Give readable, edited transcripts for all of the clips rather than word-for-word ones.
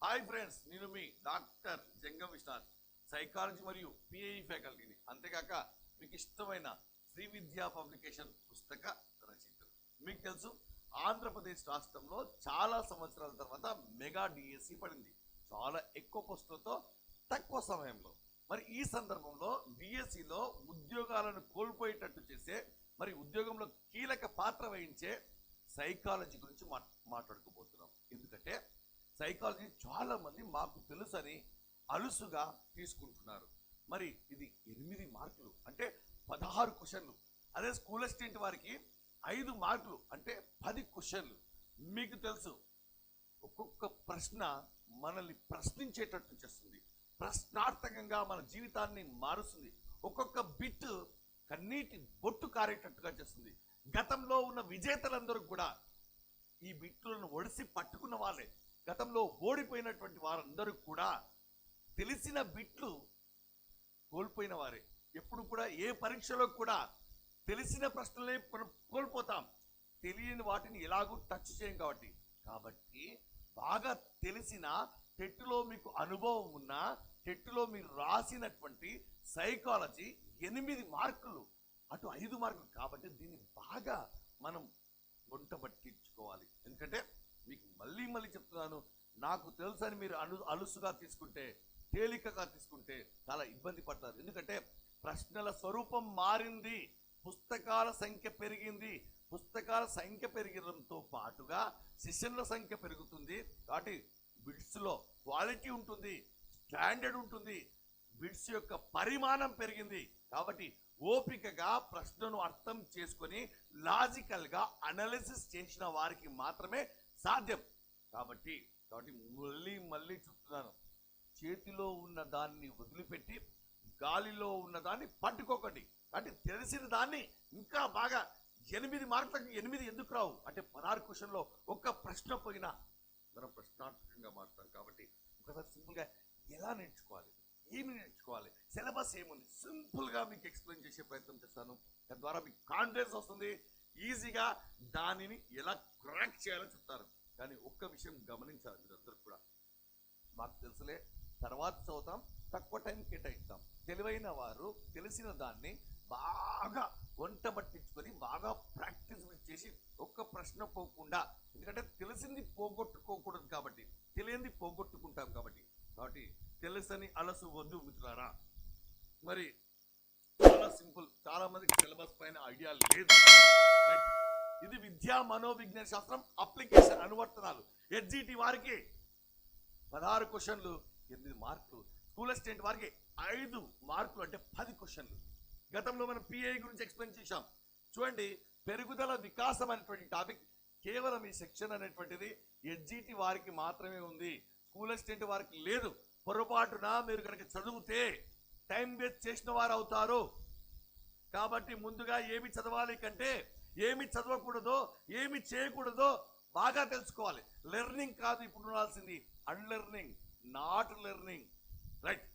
Hi friends, నేను మీ doctor జంగం Vishwanath, psychology మరియు PIE ఫ్యాకల్టీని. అంతేకాక మీకు ఇష్టమైన శ్రీ విద్యా పబ్లికేషన్ పుస్తక రచయితలు. మీకు తెలుసు, ఆంధ్రప్రదేశ్ రాష్ట్రంలో చాలా సంవత్సరాల తర్వాత మెగా డిఎస్సి పడింది, చాలా ఎక్కువ పోస్టులతో తక్కువ సమయంలో. మరి ఈ సందర్భంలో డిఎస్సిలో ఉద్యోగాలను కోల్పోయేటట్టు చేసే, మరి ఉద్యోగంలో కీలక పాత్ర వహించే సైకాలజీ గురించి మాట్లాడుకోబోతున్నాం. ఎందుకంటే సైకాలజీ చాలా మంది మాకు తెలుసని అలుసుగా తీసుకుంటున్నారు. మరి ఇది 8 మార్కులు అంటే 16 క్వశ్చన్లు. అదే స్కూల్ అసిస్టెంట్ వారికి 5 మార్కులు అంటే 10 క్వశ్చన్లు. మీకు తెలుసు, ఒక్కొక్క ప్రశ్న మనల్ని ప్రశ్నించేటట్టు చేస్తుంది, ప్రశ్నార్థకంగా మన జీవితాన్ని మారుస్తుంది. ఒక్కొక్క బిట్ కన్నీటి బొట్టు కారేటట్టుగా చేస్తుంది. గతంలో ఉన్న విజేతలందరూ కూడా ఈ బిట్లను ఒడిసి పట్టుకున్న వాళ్ళే. గతంలో ఓడిపోయినటువంటి వారందరూ కూడా తెలిసిన బిట్లు కోల్పోయిన వారే. ఎప్పుడు కూడా ఏ పరీక్షలో కూడా తెలిసిన ప్రశ్నలే కోల్పోతాం, తెలియని వాటిని ఎలాగూ టచ్ చేయం. కాబట్టి బాగా తెలిసిన, టెట్లో మీకు అనుభవం ఉన్న, టెట్లో మీరు రాసినటువంటి సైకాలజీ 8 మార్కులు, అటు 5 మార్కులు. కాబట్టి దీన్ని బాగా మనం వంట పట్టించుకోవాలి. ఎందుకంటే మీకు మళ్ళీ చెప్తున్నాను, నాకు తెలుసని మీరు అలుసుగా తీసుకుంటే, తేలికగా తీసుకుంటే చాలా ఇబ్బంది పడతారు. ఎందుకంటే ప్రశ్నల స్వరూపం మారింది, పుస్తకాల సంఖ్య పెరిగింది. పుస్తకాల సంఖ్య పెరగడంతో పాటుగా సెషన్ల సంఖ్య పెరుగుతుంది. కాబట్టి బిట్స్లో క్వాలిటీ ఉంటుంది, స్టాండర్డ్ ఉంటుంది, బిట్స్ యొక్క పరిమాణం పెరిగింది. కాబట్టి ఓపికగా ప్రశ్నను అర్థం చేసుకొని లాజికల్గా అనాలిసిస్ చేసిన వారికి మాత్రమే సాధ్యం. కాబట్టి మళ్ళీ చెప్తున్నాను, చేతిలో ఉన్న దాన్ని వదిలిపెట్టి గాలిలో ఉన్న దాన్ని పట్టుకోకండి. అంటే తెలిసిన దాన్ని ఇంకా బాగా 8 మార్కులకు 8 ఎందుకు రావు అంటే 16 క్వశ్చన్లో ఒక్క ప్రశ్న పోయినా మనం ప్రశ్నార్థకంగా మారుతాం. కాబట్టి ఒకసారి సింపుల్గా ఎలా నేర్చుకోవాలి, ఏమి నేర్చుకోవాలి, సిలబస్ ఏముంది, సింపుల్గా మీకు ఎక్స్ప్లెయిన్ చేసే ప్రయత్నం చేస్తాను. తద్వారా మీకు కాన్ఫిడెన్స్ వస్తుంది, ఈజీగా దానిని ఎలా క్రాక్ చేయాలో చెప్తారు. కానీ ఒక్క విషయం గమనించాలి మీరందరూ కూడా, మాకు తెలుసులే తర్వాత చదువుతాం, తక్కువ టైం కేటాయిస్తాం. తెలివైన వారు తెలిసిన దాన్ని బాగా వంట పట్టించుకొని బాగా ప్రాక్టీస్ చేసి ఒక్క ప్రశ్న పోకుండా, ఎందుకంటే తెలిసింది పోగొట్టుకోకూడదు కాబట్టి, తెలియంది పోగొట్టుకుంటాం. కాబట్టి తెలుసని అలసు వద్దు మిత్రులారా. మరి చాలా సింపుల్, చాలా మందికి సిలబస్ పైన ఐడియా లేదు. ఇది విద్యా మనోవిజ్ఞాన శాస్త్రం అప్లికేషన్ అనువర్తనాలు. ఎస్జిటి వారికి 16 క్వశ్చన్లు 8 మార్కులు, స్కూల్ అసిస్టెంట్ వారికి 5 మార్కులు అంటే 10 క్వశ్చన్లు. గతంలో మనం పిఐ గురించి ఎక్స్ప్లెయిన్ చేశాం. చూడండి, పెరుగుదల వికాసం అనేటువంటి టాపిక్ కేవలం ఈ సెక్షన్ అనేటువంటిది ఎస్జిటి వారికి మాత్రమే ఉంది, స్కూల్ అసిస్టెంట్ వారికి లేదు. పొరపాటున మీరు కనుక చదివితే టైం వేస్ట్ చేసిన వారు అవుతారు. కాబట్టి ముందుగా ఏమి చదవాలి కంటే ఏమి చదవకూడదో, ఏమి చేయకూడదో బాగా తెలుసుకోవాలి. లెర్నింగ్ కాదు ఇప్పుడు ఉండాల్సింది, అన్లెర్నింగ్, నాట్ లెర్నింగ్. రైట్.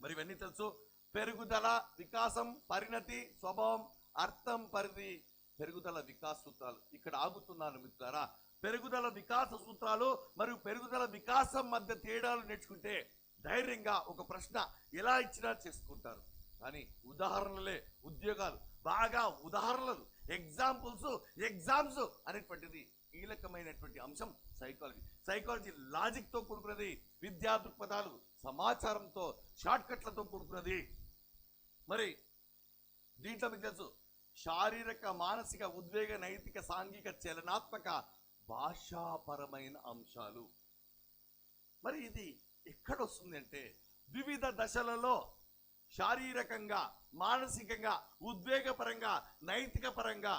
మరి ఇవన్నీ తెలుసు. పెరుగుదల, వికాసం, పరిణతి, స్వభావం, అర్థం, పరిధి, పెరుగుదల వికాస సూత్రాలు. ఇక్కడ ఆగుతున్నాను మిత్రులారా. పెరుగుదల వికాస సూత్రాలు మరియు పెరుగుదల వికాసం మధ్య తేడాలు నేర్చుకుంటే ధైర్యంగా ఒక ప్రశ్న ఎలా ఇచ్చినా చేసుకుంటారు. కానీ ఉదాహరణలే ఉద్యోగాలు, బాగా ఉదాహరణలు, ఎగ్జామ్స్ అనేటువంటిది కీలకమైనటువంటి అంశం సైకాలజీ. సైకాలజీ లాజిక్ తో కూడుకున్నది, విద్యా దృక్పథాలు, సమాచారంతో, షార్ట్ కట్లతో కూడుకున్నది. మరి దీంట్లో మీకు తెలుసు, శారీరక, మానసిక, ఉద్వేగ, నైతిక, సాంఘిక, చలనాత్మక, భాషాపరమైన అంశాలు. మరి ఇది ఎక్కడ వస్తుంది అంటే వివిధ దశలలో శారీరకంగా, మానసికంగా, ఉద్వేగపరంగా, నైతిక పరంగా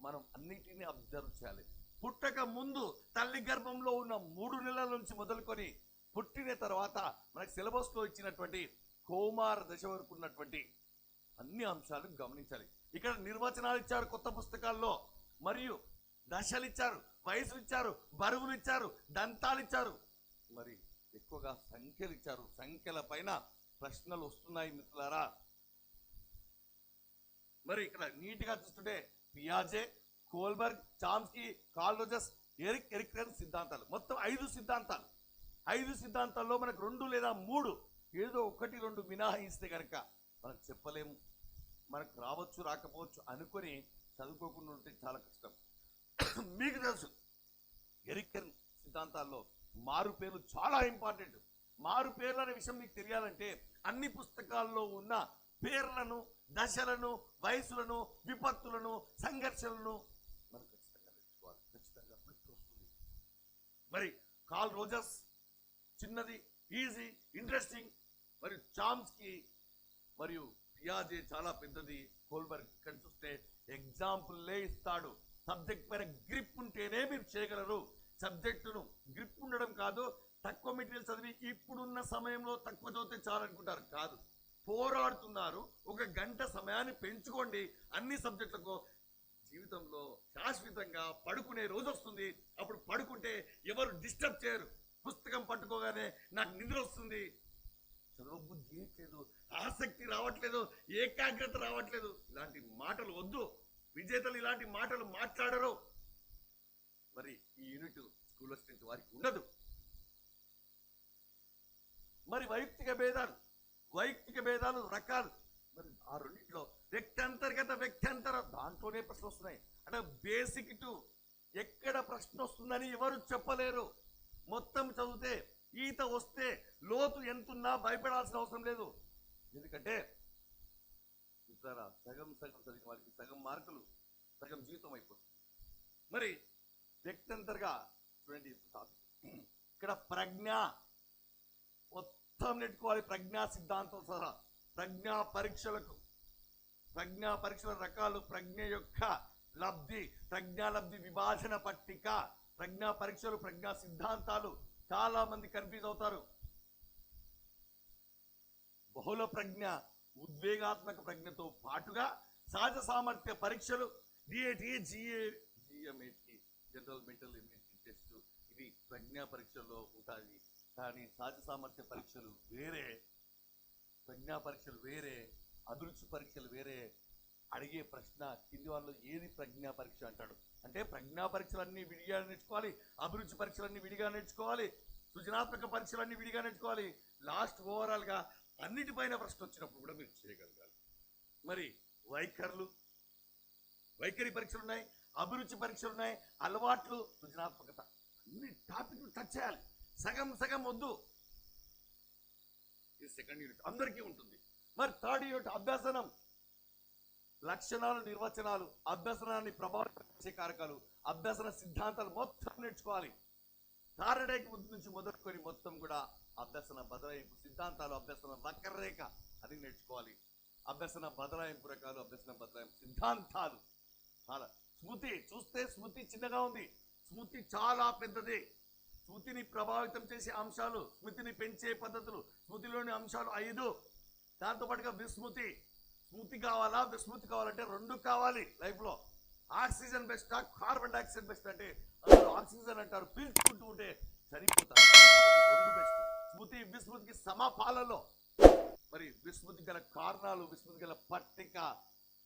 మనం అన్నిటినీ అబ్జర్వ్ చేయాలి. పుట్టక ముందు తల్లి గర్భంలో ఉన్న 3 నెలల నుంచి మొదలుకొని పుట్టిన తర్వాత మనకి సిలబస్లో ఇచ్చినటువంటి కౌమార దశ వరకు ఉన్నటువంటి అన్ని అంశాలు గమనించాలి. ఇక్కడ నిర్వచనాలు ఇచ్చారు కొత్త పుస్తకాల్లో, మరియు దశలు ఇచ్చారు, వయసులు ఇచ్చారు, బరువులు ఇచ్చారు, దంతాలు ఇచ్చారు, మరి ఎక్కువగా సంఖ్యలు ఇచ్చారు. సంఖ్యల పైన ప్రశ్నలు వస్తున్నాయి మిత్రులారా. మరి ఇక్కడ నీట్గా చూస్తుంటే పియాజే, Kohlberg, Chomsky, Carl Rogers, Erikson సిద్ధాంతాలు, మొత్తం 5 సిద్ధాంతాలు. 5 సిద్ధాంతాల్లో మనకు 2 లేదా 3 ఏదో 1, 2 మినహాయిస్తే కనుక మనం చెప్పలేము. మనకు రావచ్చు రాకపోవచ్చు అనుకొని చదువుకోకుండా ఉంటే చాలా కష్టం. మీకు తెలుసు ఎరికన్ సిద్ధాంతాల్లో మారు పేర్లు చాలా ఇంపార్టెంట్. మారు పేర్లు అనే విషయం మీకు తెలియాలంటే అన్ని పుస్తకాల్లో ఉన్న పేర్లను, దశలను, వయసులను, విపత్తులను, సంఘర్షణలను మనం ఖచ్చితంగా నేర్చుకోవాలి. ఖచ్చితంగా వస్తుంది. మరి కార్ల్ రోజర్స్ చిన్నది, ఈజీ, ఇంట్రెస్టింగ్, మరియు చామ్స్కీ మరియు పియాజే చాలా పెద్దది, కోల్బర్గ్ ఇక్కడ చూస్తే ఎగ్జాంపుల్లే ఇస్తాడు. సబ్జెక్ట్ పైన గ్రిప్ ఉంటేనే మీరు చేయగలరు. సబ్జెక్టును గ్రిప్ ఉండడం కాదు, తక్కువ మెటీరియల్ చదివి ఇప్పుడున్న సమయంలో తక్కువ చదివితే చాలనుకుంటారు కాదు, పోరాడుతున్నారు. 1 గంట సమయాన్ని పెంచుకోండి. అన్ని సబ్జెక్టులకు జీవితంలో శాశ్వతంగా పడుకునే రోజు వస్తుంది. అప్పుడు పడుకుంటే ఎవరు డిస్టర్బ్ చేయరు. పుస్తకం పట్టుకోగానే నాకు నిద్ర వస్తుంది, చదవబుద్ధి చేయట్లేదు, ఆసక్తి రావట్లేదు, ఏకాగ్రత రావట్లేదు, ఇలాంటి మాటలు వద్దు. విజేతలు ఇలాంటి మాటలు మాట్లాడరు. మరి ఈ యూనిట్ స్కూల్ స్ట్రెంత్ వారికి ఉండదు. మరి వైయక్తిక భేదాలు రకాలు. మరి ఆ రెండింటిలో వ్యక్తంతర్గత వ్యక్తంతర దాంట్లోనే ప్రశ్న వస్తున్నాయి. అంటే బేసిక్ టు ఎక్కడ ప్రశ్న వస్తుందని ఎవరు చెప్పలేరు. మొత్తం చదివితే ఈత వస్తే లోతు ఎంతున్నా భయపడాల్సిన అవసరం లేదు. ఎందుకంటే సగం చదివిన వాళ్ళకి సగం మార్కులు, సగం జీవితం అయిపోతుంది. మరి వ్యక్తంతరగా చూడండి, ఇక్కడ ప్రజ్ఞ మొత్తం నెట్టుకోవాలి. ప్రజ్ఞా సిద్ధాంతం సహా ప్రజ్ఞా పరీక్షల రకాలు, ప్రజ్ఞ యొక్క లబ్ధి, ప్రజ్ఞా లబ్ధి విభాజన పట్టిక, ప్రజ్ఞా పరీక్షలు, ప్రజ్ఞా సిద్ధాంతాలు. చాలా మంది కన్ఫ్యూజ్ అవుతారు. బహుళ ప్రజ్ఞ, ఉద్వేగాత్మక ప్రజ్ఞతో పాటుగా సహజ సామర్థ్య పరీక్షలు, DAT, GMAT, general mental ability test, ఇవి ప్రజ్ఞా పరీక్షల్లో ఉంటాయి. కానీ సహజ సామర్థ్య పరీక్షలు వేరే, ప్రజ్ఞా పరీక్షలు వేరే, అభిరుచి పరీక్షలు వేరే. అడిగే ప్రశ్న కింది వాళ్ళు ఏది ప్రజ్ఞా పరీక్ష అంటాడు అంటే, ప్రజ్ఞా పరీక్షలన్నీ విడిగా నేర్చుకోవాలి, అభిరుచి పరీక్షలన్నీ విడిగా నేర్చుకోవాలి, సృజనాత్మక పరీక్షలన్నీ విడిగా నేర్చుకోవాలి. లాస్ట్ ఓవరాల్గా అన్నిటిపైన ప్రశ్న వచ్చినప్పుడు కూడా మీరు చేయగలగాలి. మరి వైఖరి పరీక్షలు ఉన్నాయి, అభిరుచి పరీక్షలు ఉన్నాయి, అలవాట్లు, సృజనాత్మకత, అన్ని టాపిక్లు టచ్ చేయాలి. సగం వద్దు. ఇది సెకండ్ యూనిట్ అందరికీ ఉంటుంది. మరి థర్డ్ యూనిట్ అభ్యసనం, లక్షణాలు, నిర్వచనాలు, అభ్యసనాన్ని ప్రభావితం చేసే కారకాలు, అభ్యసన సిద్ధాంతాలు మొత్తం నేర్చుకోవాలి. థారడేకి నుంచి మొదలుకొని మొత్తం కూడా అభ్యసన బదలాయింపు సిద్ధాంతాలు, అభ్యసన వక్రరేఖ అది నేర్చుకోవాలి. అభ్యసన బదలాయింపు రకాలు, అభ్యసన బదలాయింపు సిద్ధాంతాలు. చాలా స్మృతి చూస్తే స్మృతి చిన్నగా ఉంది, స్మృతి చాలా పెద్దది. స్మృతిని ప్రభావితం చేసే అంశాలు, స్మృతిని పెంచే పద్ధతులు, స్మృతిలోని అంశాలు 5. దాంతోపాటుగా విస్మృతి. స్మృతి కావాలా, విస్మృతి కావాలంటే 2 కావాలి లైఫ్ లో. ఆక్సిజన్ బెస్టా, కార్బన్ డైఆక్సైడ్ బెస్ట్ అంటే ఆక్సిజన్ అంటారు, పీల్చుకుంటూ ఉంటే చనిపోతారు. 2 బెస్ట్. స్మృతి విస్మృతికి సమపాలలో. మరి విస్మృతి గల కారణాలు, విస్మృతి గల పట్టిక,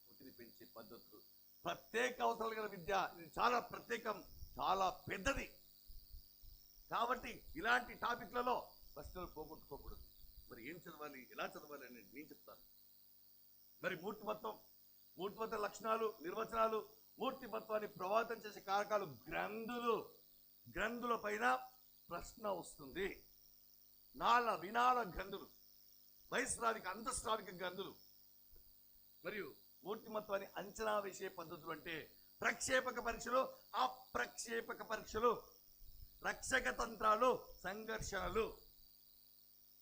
స్మృతిని పెంచే పద్ధతులు, ప్రత్యేక అవసరాలు గల విద్య. ఇది చాలా ప్రత్యేకం, చాలా పెద్దది. కాబట్టి ఇలాంటి టాపిక్లలో ప్రశ్నలు పోగొట్టుకోకూడదు. మరి ఏం చదవాలి, ఎలా చదవాలి అనేది నేను చెప్తాను. మరి మూర్తిమత్వ లక్షణాలు, నిర్వచనాలు, మూర్తిమత్వాన్ని ప్రభావితం చేసే కారకాలు, గ్రంథుల పైన ప్రశ్న వస్తుంది. వినాల గ్రంథులు, బహిస్రావిక, అంతఃస్రావిక గ్రంథులు. మరియు మూర్తిమత్వాన్ని అంచనా వేసే పద్ధతులు అంటే ప్రక్షేపక పరీక్షలు, అప్రక్షేపక పరీక్షలు, రక్షక తంత్రాలు, సంఘర్షణలు.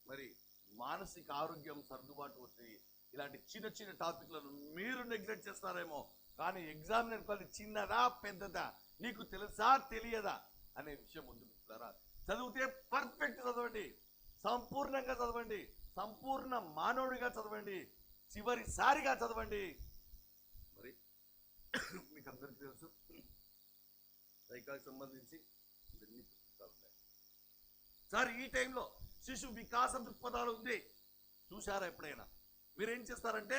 మరి మానసిక ఆరోగ్యం, సర్దుబాటు వచ్చి ఇలాంటి చిన్న టాపిక్లను మీరు నెగ్లెక్ట్ చేస్తారేమో, కానీ ఎగ్జామినర్ పని చిన్నదా పెద్దదా, నీకు తెలుసా తెలియదా అనే విషయం ముందు మిత్రులారా. చదివితే పర్ఫెక్ట్ చదవండి, సంపూర్ణంగా చదవండి, సంపూర్ణ మానవుడిగా చదవండి, చివరిసారిగా చదవండి. మరి మీకు అందరికీ తెలుసు సైకాలజీ సంబంధించి ఇవన్నీ పుస్తకాలు ఉన్నాయి సార్. ఈ టైంలో శిశు వికాస దృక్పథాలు ఉంది, చూశారా ఎప్పుడైనా? మీరేం చేస్తారంటే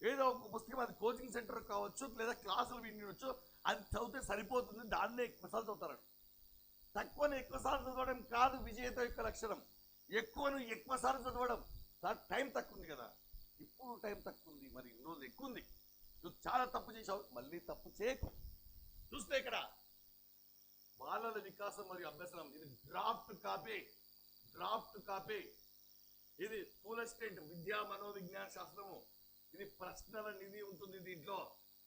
ఏదో ఒక పుస్తకం, అది కోచింగ్ సెంటర్ కావచ్చు లేదా క్లాసులు వినవచ్చు, అది చదివితే సరిపోతుంది, దాన్నే ఎక్కువసార్లు చదువుతారండి. తక్కువను ఎక్కువసార్లు చదవడం కాదు విజేత యొక్క లక్షణం. ఎక్కువను ఎక్కువసార్లు చదవడం. సార్ టైం తక్కువ ఉంది కదా, ఇప్పుడు టైం తక్కువ ఉంది, మరి ఇన్ని రోజులు ఎక్కువ ఉంది, నువ్వు చాలా తప్పు చేసావు, మళ్ళీ తప్పు చేయకు. చూస్తే ఇక్కడ బాలల వికాసం మరియు అభ్యసనం, ఇది డ్రాఫ్ట్ కాపీ. ఇది స్కూల్ అసిస్టెంట్ విద్యా మనోవిజ్ఞాన శాస్త్రము. ఇది ప్రశ్నల నిధి ఉంటుంది దీంట్లో,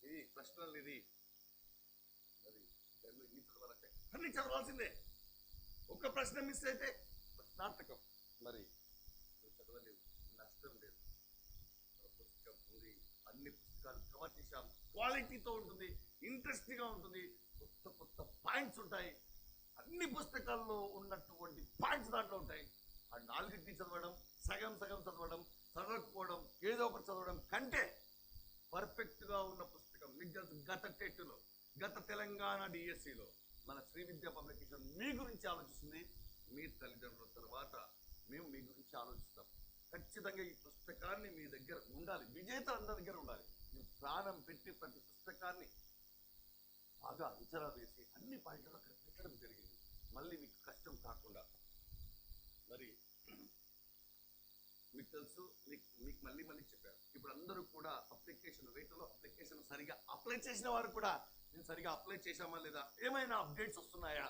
ఇది ప్రశ్నల నిధి. మరి ఈ చదవాలంటే అన్ని చదవాల్సిందే. ఒక్క ప్రశ్న మిస్ అయితే ప్రశ్నార్థకం. మరి చదవలేదు, నష్టం లేదు. పుస్తకం ఉంది, అన్ని పుస్తకాలు కవర్ చేశాం. క్వాలిటీతో ఉంటుంది, ఇంట్రెస్టింగ్ గా ఉంటుంది, కొత్త పాయింట్స్ ఉంటాయి. అన్ని పుస్తకాల్లో ఉన్నటువంటి పాయింట్స్ దాంట్లో ఉంటాయి. ఆ నాలుగింటిని చదవడం, సగం చదవకపోవడం, ఏదో ఒకటి చదవడం కంటే పర్ఫెక్ట్ గా ఉన్న పుస్తకం మీకు తెలుసు. గత తెలంగాణ డిఎస్సిలో మన శ్రీ విద్యా పబ్లికేషన్ మీ గురించి ఆలోచిస్తుంది. మీ తల్లిదండ్రుల తర్వాత మేము మీ గురించి ఆలోచిస్తాం. ఖచ్చితంగా ఈ పుస్తకాన్ని మీ దగ్గర ఉండాలి, విజేతలు అందరి దగ్గర ఉండాలి. మీ ప్రాణం పెట్టి ప్రతి పుస్తకాన్ని బాగా అంచనా వేసి అన్ని పాయింట్లు అక్కడ పెట్టడం జరిగింది, మళ్ళీ మీకు కష్టం కాకుండా. మరి మీకు తెలుసు, మీకు మళ్ళీ చెప్పారు. ఇప్పుడు అందరూ కూడా అప్లికేషన్ వెయిట్లో అప్లికేషన్ సరిగా అప్లై చేసిన వారు కూడా నేను సరిగా అప్లై చేశామా లేదా, ఏమైనా అప్డేట్స్ వస్తున్నాయా,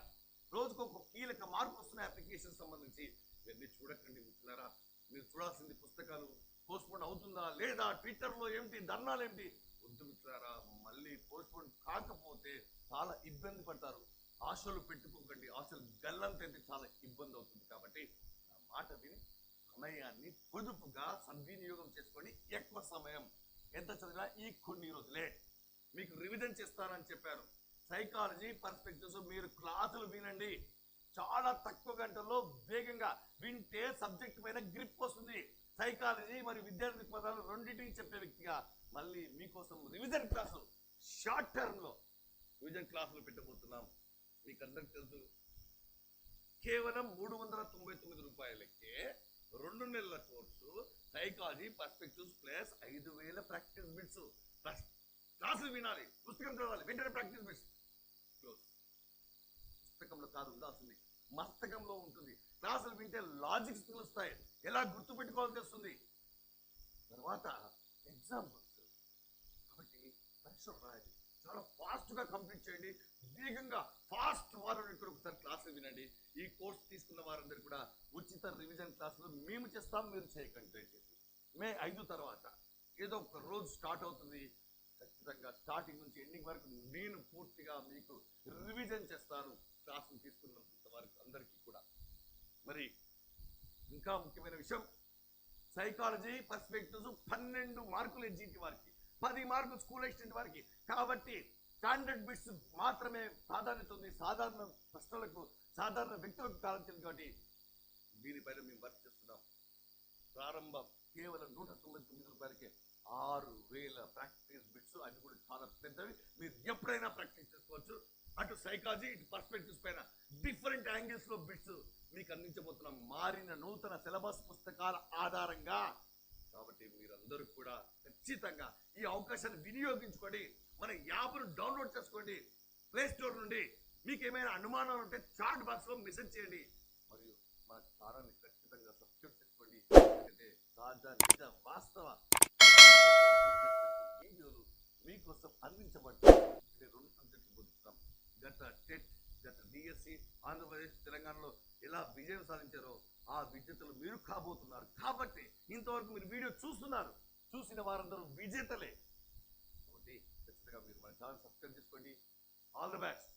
రోజుకు ఒక కీలక మార్పు వస్తున్నాయి అప్లికేషన్ సంబంధించి. ఇవన్నీ చూడకండి మిత్రులారా. మీరు చూడాల్సింది పుస్తకాలు పోస్ట్పోన్ అవుతుందా లేదా, ట్విట్టర్లో ఏమిటి ధర్నాలు ఏమిటి, వద్దు మిత్రులారా. మళ్ళీ పోస్ట్పోన్ కాకపోతే చాలా ఇబ్బంది పడతారు. ఆశలు పెట్టుకోకండి, ఆశలు గల్లంతైతే చాలా ఇబ్బంది అవుతుంది. కాబట్టి నా మాట విని సమయాన్ని పొదుపుగా సద్వినియోగం చేసుకొని ఎక్కువ సమయం ఎంత చదివినా ఈ కొన్ని రోజులే మీకు రివిజన్ చేస్తానని చెప్పాను. సైకాలజీ పర్స్పెక్టివ్స్ మీరు క్లాసులు వినండి, చాలా తక్కువ గంటల్లో వేగంగా వింటే సబ్జెక్ట్ పైన గ్రిప్ వస్తుంది. సైకాలజీ మరియు విద్యార్థి పదాలు రెండింటికి చెప్పే వ్యక్తిగా మళ్ళీ మీకోసం రివిజన్ క్లాసులు షార్ట్ టర్మ్ లో రివిజన్ క్లాసులు పెట్టబోతున్నాం. మీకు అందరికి తెలుసు, కేవలం 399 రూపాయలకే 2 నెలల course psychology perspectives plus 5000 practice bits. క్లాసులు వినాలి, పుస్తకం చదవాలి, వెంటనే ప్రాక్టీస్ బిట్స్. పుస్తకంలో కాదు ఉండాల్సింది, మస్తకంలో ఉంటుంది. క్లాసులు వింటే లాజిక్స్ తెలుస్తాయి, ఎలా గుర్తుపెట్టుకోవాలో తెలుస్తుంది. తర్వాత ఎగ్జాంపుల్స్. కాబట్టి పరీక్షలు రాయాలి, చాలా ఫాస్ట్ గా కంప్లీట్ చేయండి. వేగంగా ఫాస్ట్ వారు ఇక్కడ ఒకసారి క్లాసులు వినండి. ఈ కోర్స్ తీసుకున్న వారందరూ కూడా ఉచిత రివిజన్ క్లాసులు మేము చేస్తాం, మీరు చేయకండి దయచేసి. మే 5 తర్వాత ఏదో ఒక రోజు స్టార్ట్ అవుతుంది. ఖచ్చితంగా స్టార్టింగ్ నుంచి ఎండింగ్ వరకు నేను పూర్తిగా మీకు రివిజన్ చేస్తాను, క్లాసులు తీసుకున్నంత వరకు అందరికీ కూడా. మరి ఇంకా ముఖ్యమైన విషయం, సైకాలజీ పర్స్పెక్టివ్స్ 12 మార్కులు ఎడ్జిటి వారికి, 10 మార్కులు స్కూల్ అసిస్టెంట్ వారికి. కాబట్టి స్టాండర్డ్ బిట్స్ మాత్రమే ప్రాధాన్యత ఉంది, సాధారణ ప్రశ్నలకు సాధారణ వ్యక్తులకు ప్రాధాన్యత. కాబట్టి దీనిపైన మేము వర్క్ చేస్తున్నాం. ప్రారంభం కేవలం 199 రూపాయలకే 6000 ప్రాక్టీస్ బిట్స్, అవి కూడా చాలా పెద్దవి. మీరు ఎప్పుడైనా ప్రాక్టీస్ చేసుకోవచ్చు. అటు సైకాలజీ ఇటు పర్స్పెక్టివ్స్ పైన డిఫరెంట్ యాంగిల్స్ లో బిట్స్ మీకు అందించబోతున్నాం, మారిన నూతన సిలబస్ పుస్తకాల ఆధారంగా. కాబట్టి మీరందరూ కూడా ఖచ్చితంగా ఈ అవకాశాన్ని వినియోగించుకోండి. మన యాప్ను డౌన్లోడ్ చేసుకోండి ప్లే స్టోర్ నుండి. మీకు ఏమైనా అనుమానాలు ఉంటే చాట్ బాక్స్ లో మెసేజ్ చేయండి. మరియు మన ఛానల్ని ఖచ్చితంగా సబ్స్క్రైబ్ చేసుకోండి. ఎందుకంటే తాజా నిజ వాస్తవ వీడియోలు మీకోసం అందించబడతాయి. 2 సబ్జెక్టులు బోధిస్తాం. గత టెట్, గత డిఎస్సి, ఆంధ్రప్రదేశ్, తెలంగాణలో ఎలా విజయం సాధించారో ఆ విజేతలు మీరు కాబోతున్నారు. కాబట్టి ఇంతవరకు మీరు వీడియో చూస్తున్నారు, చూసిన వారందరూ విజేతలే. కాబట్టి ఖచ్చితంగా మీరు మన ఛానల్ సబ్స్క్రైబ్ చేసుకోండి. All the best.